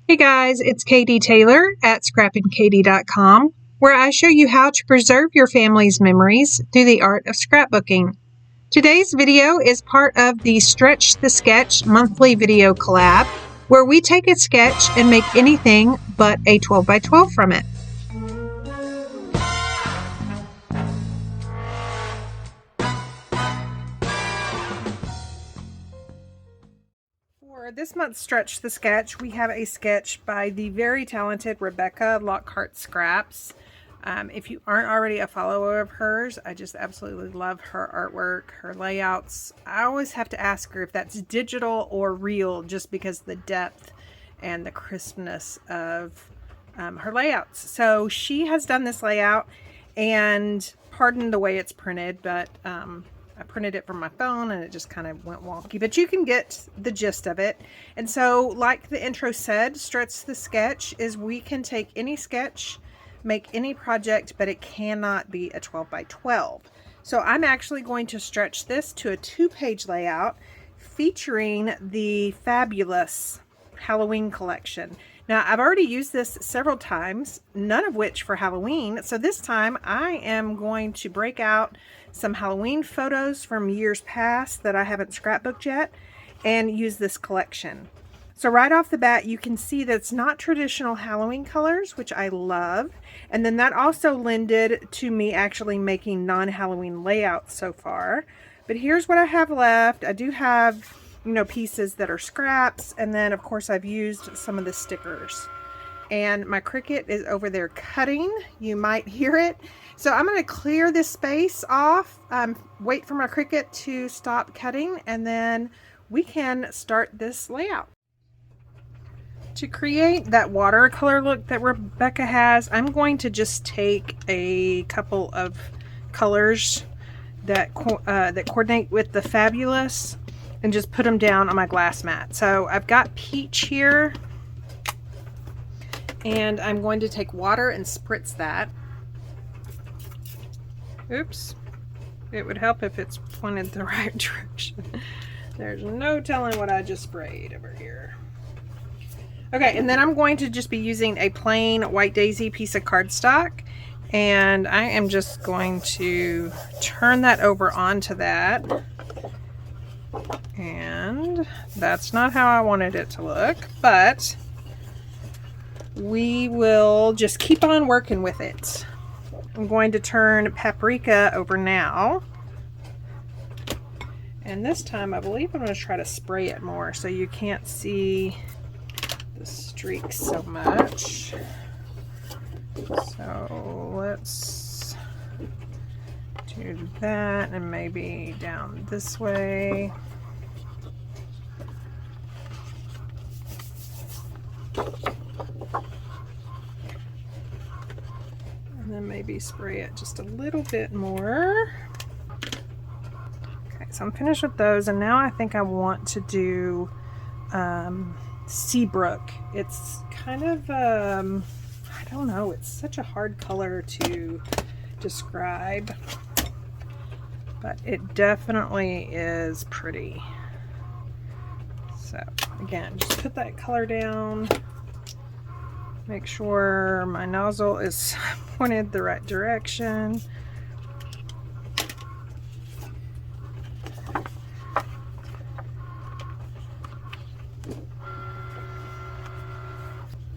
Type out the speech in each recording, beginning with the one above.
Hey guys, it's Katie Taylor at scrappinkaty.com, where I show you how to preserve your family's memories through the art of scrapbooking. Today's video is part of the Stretch the Sketch monthly video collab, where we take a sketch and make anything but a 12 by 12 from it. For this month's Stretch the Sketch, we have a sketch by the very talented Rebecca Lockhart Scraps. If you aren't already a follower of hers, I just absolutely love her artwork, her layouts. I always have to ask her if that's digital or real, just because the depth and the crispness of her layouts. So she has done this layout, and pardon the way it's printed, but I printed it from my phone and it just kind of went wonky, but you can get the gist of it. And so, like the intro said, Stretch the Sketch is we can take any sketch, make any project, but it cannot be a 12 by 12. So I'm actually going to stretch this to a 2-page layout featuring the fabulous Halloween collection. Now, I've already used this several times, none of which for Halloween. So this time I am going to break out some Halloween photos from years past that I haven't scrapbooked yet and use this collection. So right off the bat, you can see that it's not traditional Halloween colors, which I love. And then that also lended to me actually making non-Halloween layouts so far. But here's what I have left. I do have, you know, pieces that are scraps. And then of course I've used some of the stickers. And my Cricut is over there cutting. You might hear it. So I'm going to clear this space off, wait for my Cricut to stop cutting, and then we can start this layout. To create that watercolor look that Rebecca has, I'm going to just take a couple of colors that coordinate with the fabulous and just put them down on my glass mat. So I've got peach here, and I'm going to take water and spritz that. Oops, it would help if it's pointed the right direction. There's no telling what I just sprayed over here. Okay, and then I'm going to just be using a plain White Daisy piece of cardstock, and I am just going to turn that over onto that. And that's not how I wanted it to look, but we will just keep on working with it. I'm going to turn paprika over now. And this time I believe I'm going to try to spray it more so you can't see the streaks so much. So let's do that, and maybe down this way. And then maybe spray it just a little bit more. Okay, so I'm finished with those, and now I think I want to do Seabrook. It's kind of, I don't know, it's such a hard color to describe, but it definitely is pretty. So again, just put that color down. Make sure my nozzle is pointed the right direction.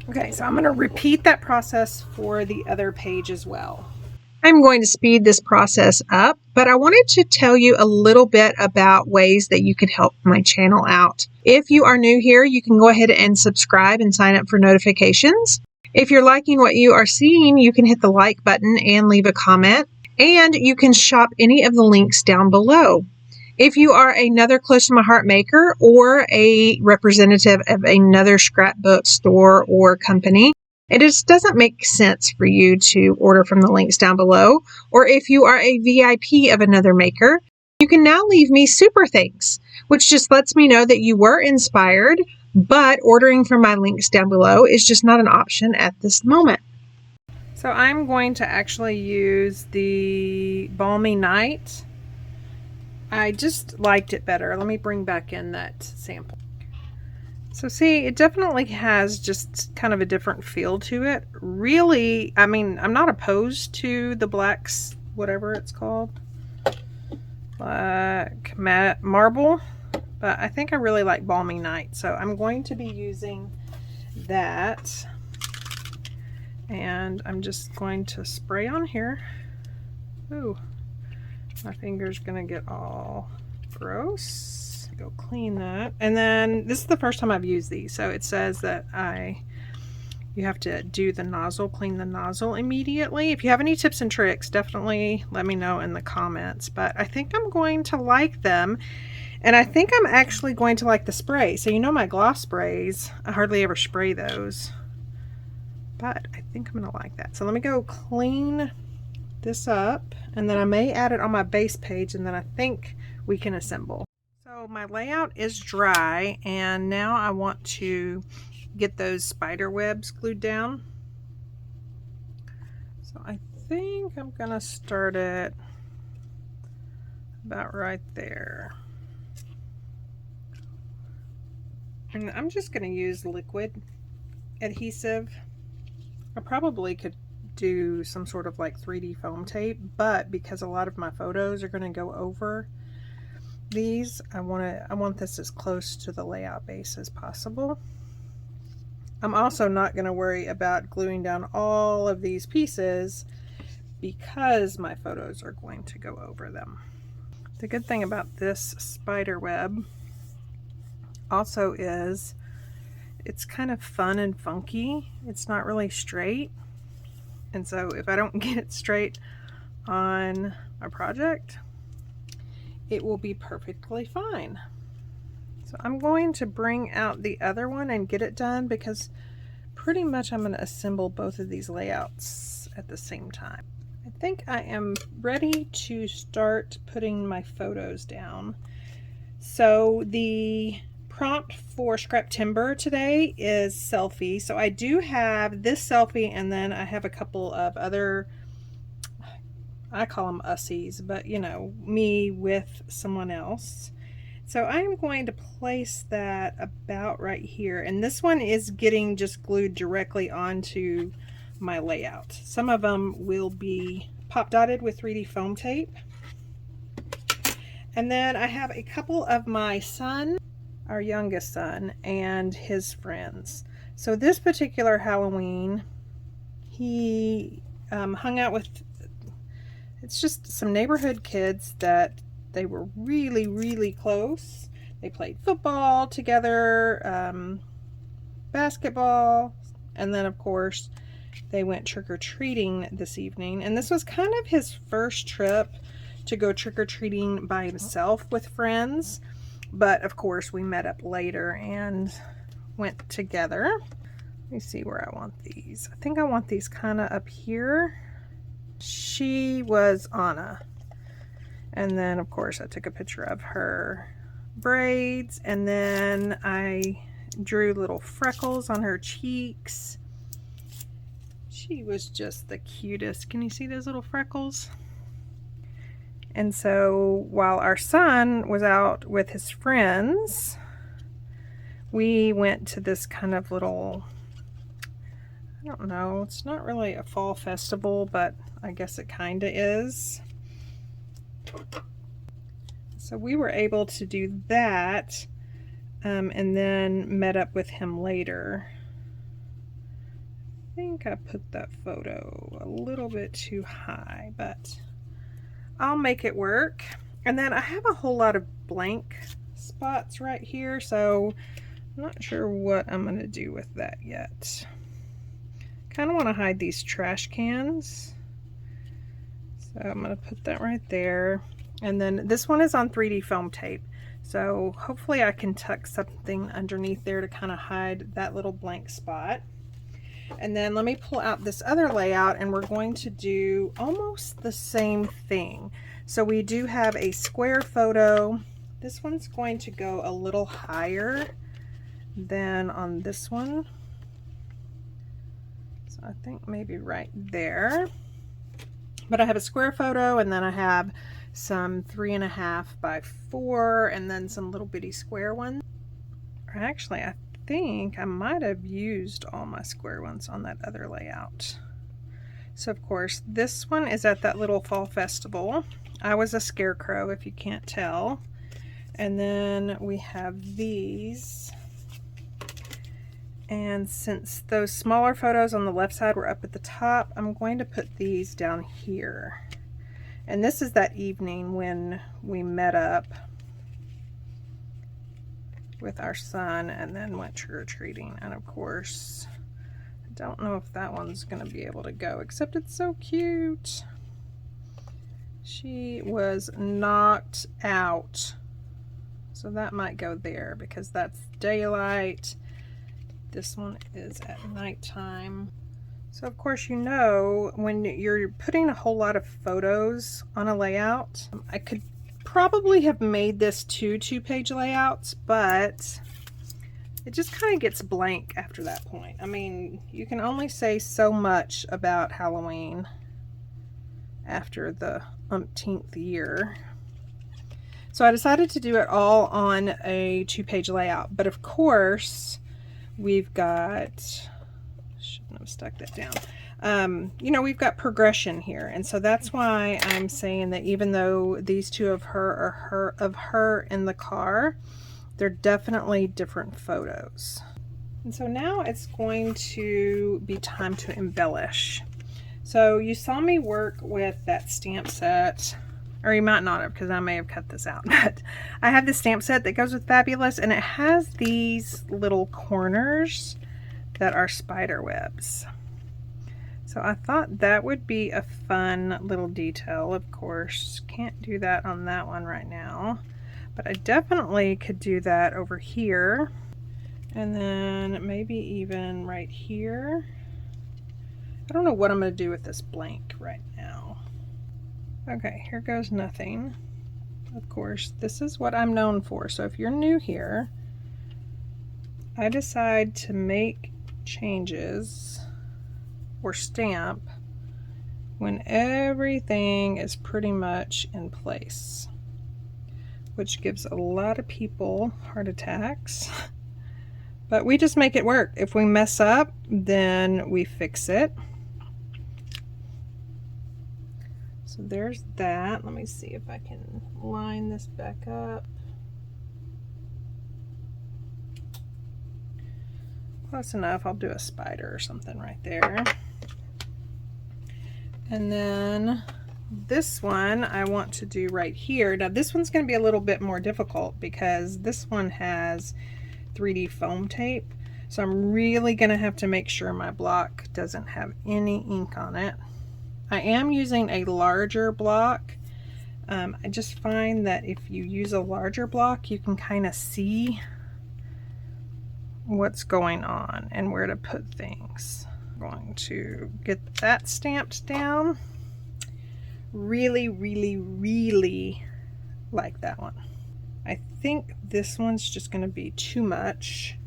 Okay, so I'm going to repeat that process for the other page as well. I'm going to speed this process up, but I wanted to tell you a little bit about ways that you could help my channel out. If you are new here, you can go ahead and subscribe and sign up for notifications. If you're liking what you are seeing, you can hit the like button and leave a comment, and you can shop any of the links down below. If you are another close to my heart maker or a representative of another scrapbook store or company, it just doesn't make sense for you to order from the links down below. Or if you are a VIP of another maker, you can now leave me super thanks, which just lets me know that you were inspired, but ordering from my links down below is just not an option at this moment. So I'm going to actually use the Balmy Night. I just liked it better. Let me bring back in that sample. So see, it definitely has just kind of a different feel to it. Really, I mean, I'm not opposed to the blacks, whatever it's called, black matte marble, but I think I really like Balmy Night. So I'm going to be using that, and I'm just going to spray on here. Ooh, my finger's gonna get all gross. Go clean that. And then this is the first time I've used these, so it says that you have to do the nozzle, clean the nozzle immediately. If you have any tips and tricks, definitely let me know in the comments. But I think I'm going to like them, and I think I'm actually going to like the spray. So you know my gloss sprays, I hardly ever spray those, but I think I'm gonna like that. So let me go clean this up, and then I may add it on my base page, and then I think we can assemble. So my layout is dry, and now I want to get those spider webs glued down. So I think I'm gonna start it about right there. And I'm just gonna use liquid adhesive. I probably could do some sort of like 3D foam tape, but because a lot of my photos are gonna go over these, I want this as close to the layout base as possible. I'm also not going to worry about gluing down all of these pieces because my photos are going to go over them. The good thing about this spider web also is it's kind of fun and funky. It's not really straight, and so if I don't get it straight on my project, it will be perfectly fine. So I'm going to bring out the other one and get it done, because pretty much I'm going to assemble both of these layouts at the same time. I think I am ready to start putting my photos down. So the prompt for Scrap Timber today is selfie. So I do have this selfie, and then I have a couple of other, I call them ussies, but you know, me with someone else. So I'm going to place that about right here, and this one is getting just glued directly onto my layout. Some of them will be pop dotted with 3D foam tape. And then I have a couple of my son, our youngest son, and his friends. So this particular Halloween, he hung out with, it's just some neighborhood kids that they were really, really close. They played football together, basketball, and then of course they went trick-or-treating this evening. And this was kind of his first trip to go trick-or-treating by himself with friends. But of course we met up later and went together. Let me see where I want these. I think I want these kind of up here. She was Anna. And then of course I took a picture of her braids, and then I drew little freckles on her cheeks. She was just the cutest. Can you see those little freckles? And so while our son was out with his friends, we went to this kind of little, I don't know, it's not really a fall festival, but I guess it kind of is. So we were able to do that, and then met up with him later. I think I put that photo a little bit too high, but I'll make it work. And then I have a whole lot of blank spots right here, so I'm not sure what I'm going to do with that yet. Kind of want to hide these trash cans. So I'm going to put that right there. And then this one is on 3D foam tape. So hopefully I can tuck something underneath there to kind of hide that little blank spot. And then let me pull out this other layout, and we're going to do almost the same thing. So we do have a square photo. This one's going to go a little higher than on this one. So I think maybe right there. But I have a square photo, and then I have some 3.5 by 4, and then some little bitty square ones. Actually, I think I might have used all my square ones on that other layout. So of course this one is at that little fall festival. I was a scarecrow, if you can't tell. And then we have these. And since those smaller photos on the left side were up at the top, I'm going to put these down here. And this is that evening when we met up with our son and then went trick-or-treating. And of course, I don't know if that one's gonna be able to go, except it's so cute. She was knocked out. So that might go there because that's daylight. This one is at nighttime. So of course, you know, when you're putting a whole lot of photos on a layout, I could probably have made this 2-page layouts, but it just kind of gets blank after that point. I mean, you can only say so much about Halloween after the umpteenth year. So I decided to do it all on a 2-page layout, but of course, we've got, shouldn't have stuck that down. You know, we've got progression here. And so that's why I'm saying that even though these two of her are of her in the car, they're definitely different photos. And so now it's going to be time to embellish. So you saw me work with that stamp set, or you might not have because I may have cut this out, but I have this stamp set that goes with Fabulous, and it has these little corners that are spider webs. So I thought that would be a fun little detail. Of course, can't do that on that one right now, but I definitely could do that over here, and then maybe even right here. I don't know what I'm going to do with this blank right now. Okay, here goes nothing. Of course, this is what I'm known for. So if you're new here, I decide to make changes or stamp when everything is pretty much in place, which gives a lot of people heart attacks. But we just make it work. If we mess up, then we fix it. So there's that. Let me see if I can line this back up. Close enough. I'll do a spider or something right there. And then this one I want to do right here. Now this one's going to be a little bit more difficult because this one has 3D foam tape. So I'm really going to have to make sure my block doesn't have any ink on it. I am using a larger block. I just find that if you use a larger block, you can kind of see what's going on and where to put things. I'm going to get that stamped down. Really, really, really like that one. I think this one's just going to be too much.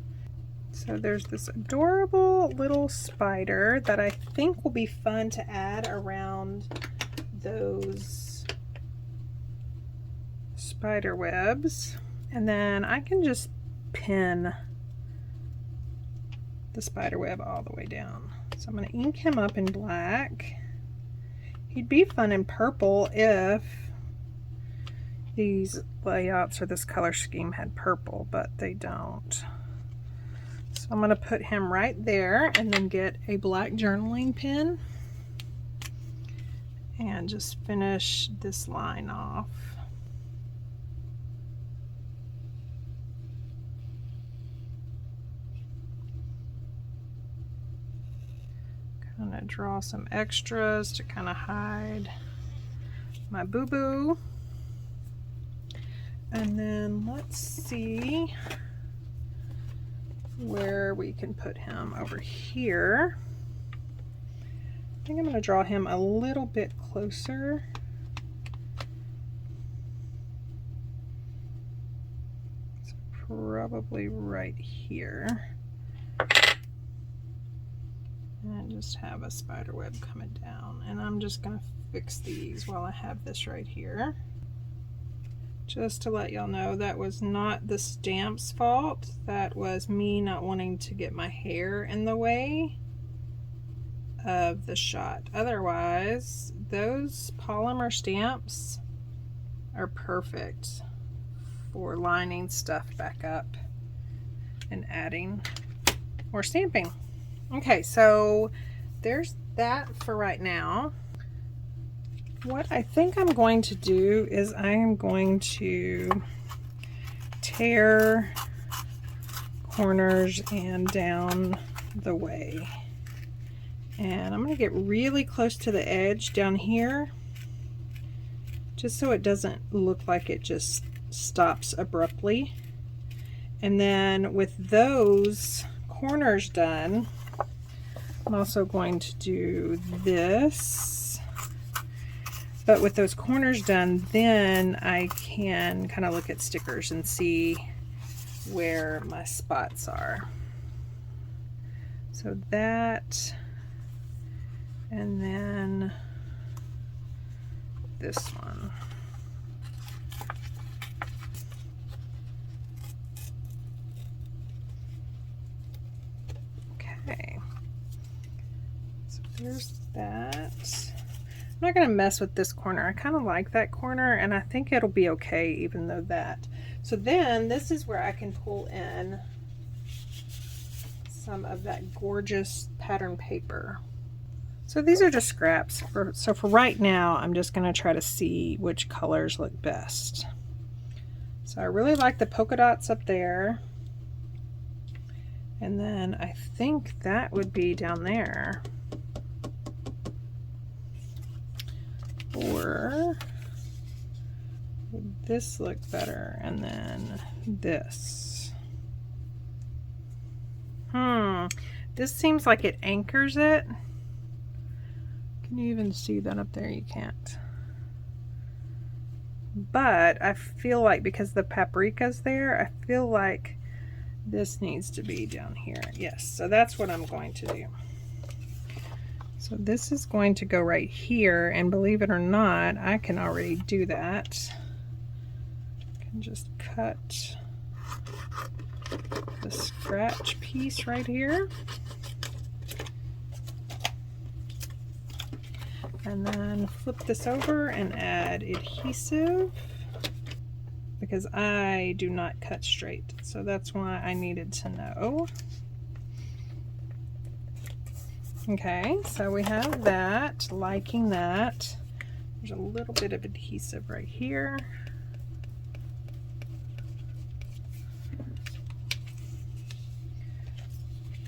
So there's this adorable little spider that I think will be fun to add around those spider webs. And then I can just pin the spider web all the way down. So I'm going to ink him up in black. He'd be fun in purple if these layouts or this color scheme had purple, but they don't. So I'm going to put him right there and then get a black journaling pen and just finish this line off. Kind of draw some extras to kind of hide my boo-boo. And then let's see where we can put him over here. I think I'm going to draw him a little bit closer. It's probably right here. And just have a spider web coming down. And I'm just going to fix these while I have this right here. Just to let y'all know, that was not the stamp's fault. That was me not wanting to get my hair in the way of the shot. Otherwise, those polymer stamps are perfect for lining stuff back up and adding more stamping. Okay, so there's that for right now. What I think I'm going to do is I am going to tear corners and down the way. And I'm going to get really close to the edge down here, just so it doesn't look like it just stops abruptly. And then with those corners done, I'm also going to do this. But with those corners done, then I can kind of look at stickers and see where my spots are. So that, and then this one. Okay, so there's that. I'm not going to mess with this corner. I kind of like that corner, and I think it'll be okay even though that. So then this is where I can pull in some of that gorgeous pattern paper. So these are just scraps. So for right now, I'm just going to try to see which colors look best. So I really like the polka dots up there. And then I think that would be down there. Or would this look better? And then this. This seems like it anchors it. Can you even see that up there? You can't. But I feel like because the paprika's there, I feel like this needs to be down here. Yes, so that's what I'm going to do. So this is going to go right here, and believe it or not, I can already do that. I can just cut the scratch piece right here. And then flip this over and add adhesive, because I do not cut straight. So that's why I needed to know. Okay, so we have that, liking that. There's a little bit of adhesive right here.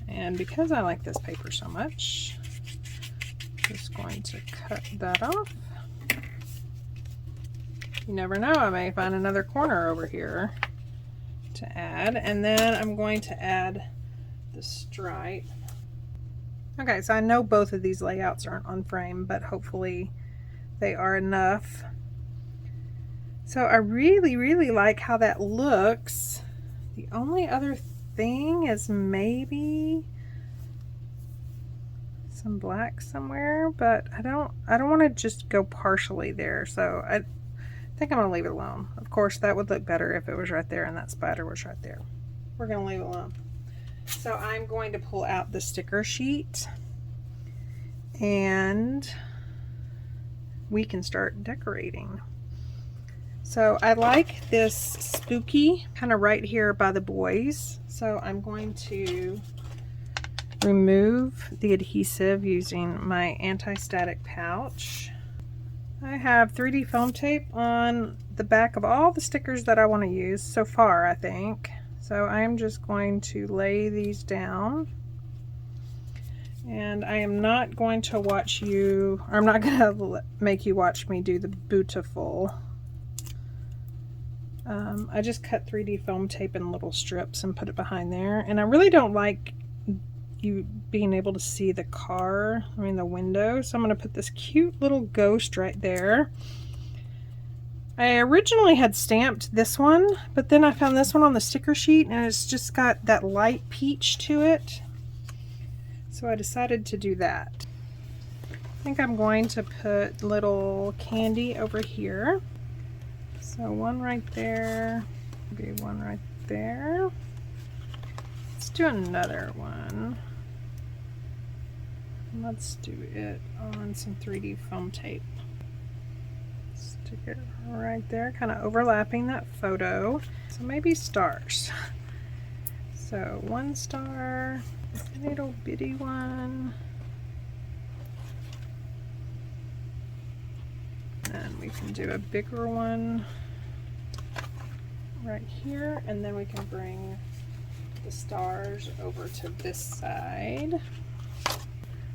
And because I like this paper so much, I'm just going to cut that off. You never know, I may find another corner over here to add. And then I'm going to add the stripe. Okay, so I know both of these layouts aren't on frame, but hopefully they are enough. So I really, really like how that looks. The only other thing is maybe some black somewhere, but I don't want to just go partially there. So I think I'm going to leave it alone. Of course, that would look better if it was right there and that spider was right there. We're going to leave it alone. So I'm going to pull out the sticker sheet and we can start decorating. So I like this spooky kind of right here by the boys. So I'm going to remove the adhesive using my anti-static pouch. I have 3D foam tape on the back of all the stickers that I want to use so far, I think. So I am just going to lay these down, and I am not going to watch you, or I'm not going to make you watch me do the beautiful. I just cut 3D foam tape in little strips and put it behind there, and I really don't like you being able to see the car, the window, so I'm going to put this cute little ghost right there. I originally had stamped this one, but then I found this one on the sticker sheet and it's just got that light peach to it. So I decided to do that. I think I'm going to put little candy over here. So one right there, maybe one right there. Let's do another one. Let's do it on some 3D foam tape. Stick it right there, kind of overlapping that photo. So maybe stars. So one star, a little bitty one. And we can do a bigger one right here, and then we can bring the stars over to this side.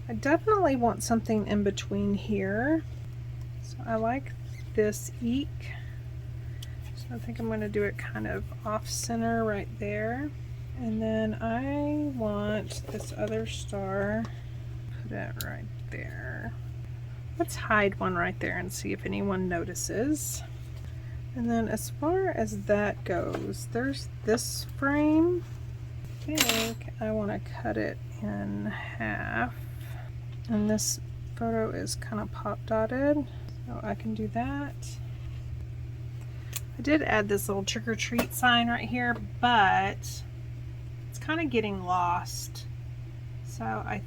I definitely want something in between here. So I like this eek. So I think I'm going to do it kind of off center right there. And then I want this other star, put it right there. Let's hide one right there and see if anyone notices. And then as far as that goes, there's this frame. I think I want to cut it in half. And this photo is kind of pop dotted, so I can do that. I did add this little trick or treat sign right here, but it's kind of getting lost. So I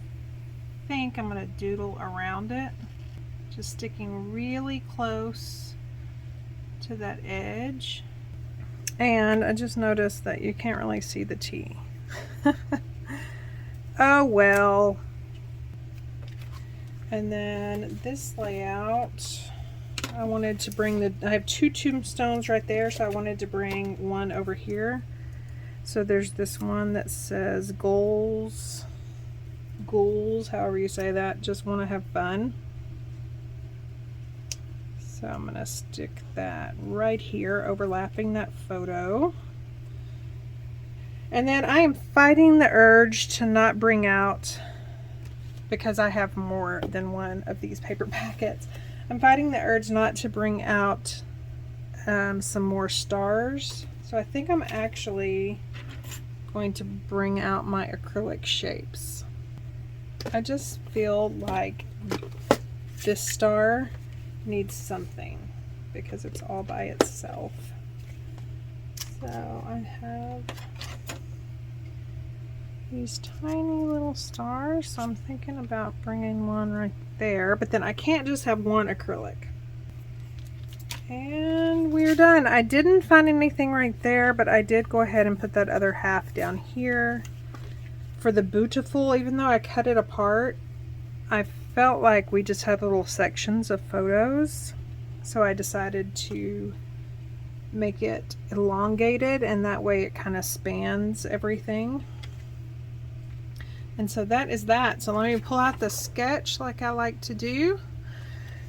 think I'm going to doodle around it. Just sticking really close to that edge. And I just noticed that you can't really see the T. Oh well. And then this layout, I wanted to bring I have two tombstones right there, so I wanted to bring one over here. So there's this one that says ghouls, however you say that, just want to have fun. So I'm going to stick that right here, overlapping that photo. And then I am fighting the urge to not bring out, because I have more than one of these paper packets, I'm fighting the urge not to bring out some more stars. So I think I'm actually going to bring out my acrylic shapes. I just feel like this star needs something because it's all by itself. So I have these tiny little stars, so I'm thinking about bringing one right there, but then I can't just have one acrylic. And we're done. I didn't find anything right there, but I did go ahead and put that other half down here for the beautiful. Even though I cut it apart, I felt like we just had little sections of photos, so I decided to make it elongated, and that way it kind of spans everything. And so that is that. So let me pull out the sketch like I like to do.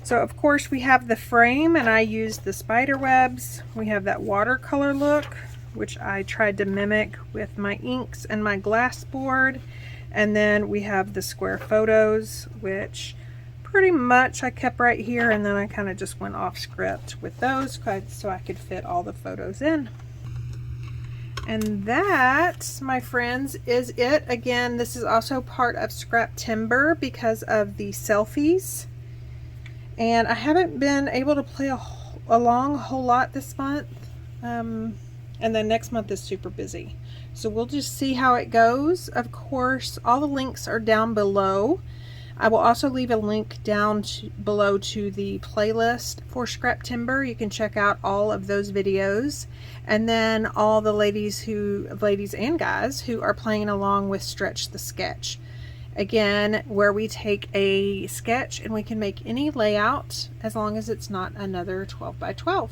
So of course we have the frame, and I used the spider webs. We have that watercolor look, which I tried to mimic with my inks and my glass board. And then we have the square photos, which pretty much I kept right here, and then I kind of just went off script with those so I could fit all the photos in. And that, my friends, is it. Again, this is also part of Scrap Timber because of the selfies. And I haven't been able to play along a whole lot this month. And then next month is super busy. So we'll just see how it goes. Of course, all the links are down below. I will also leave a link down below to the playlist for Scrap Timber. You can check out all of those videos. And then all the ladies and guys who are playing along with Stretch the Sketch. Again, where we take a sketch and we can make any layout as long as it's not another 12 by 12.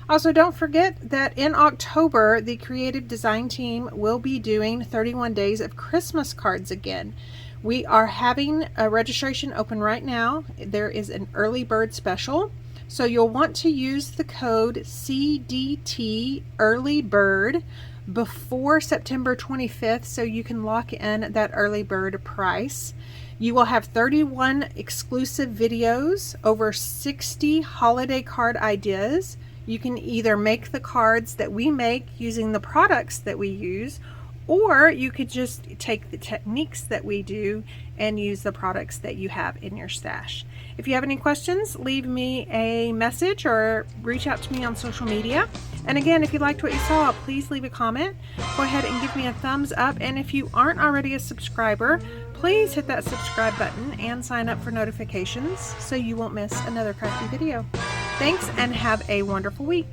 Also, don't forget that in October, the creative design team will be doing 31 days of Christmas cards again. We are having a registration open right now. There is an early bird special. So you'll want to use the code CDT early bird before September 25th so you can lock in that early bird price. You will have 31 exclusive videos, over 60 holiday card ideas. You can either make the cards that we make using the products that we use, Or you could just take the techniques that we do and use the products that you have in your stash. If you have any questions, leave me a message or reach out to me on social media. And again, if you liked what you saw, please leave a comment. Go ahead and give me a thumbs up. And if you aren't already a subscriber, please hit that subscribe button and sign up for notifications so you won't miss another crafty video. Thanks and have a wonderful week.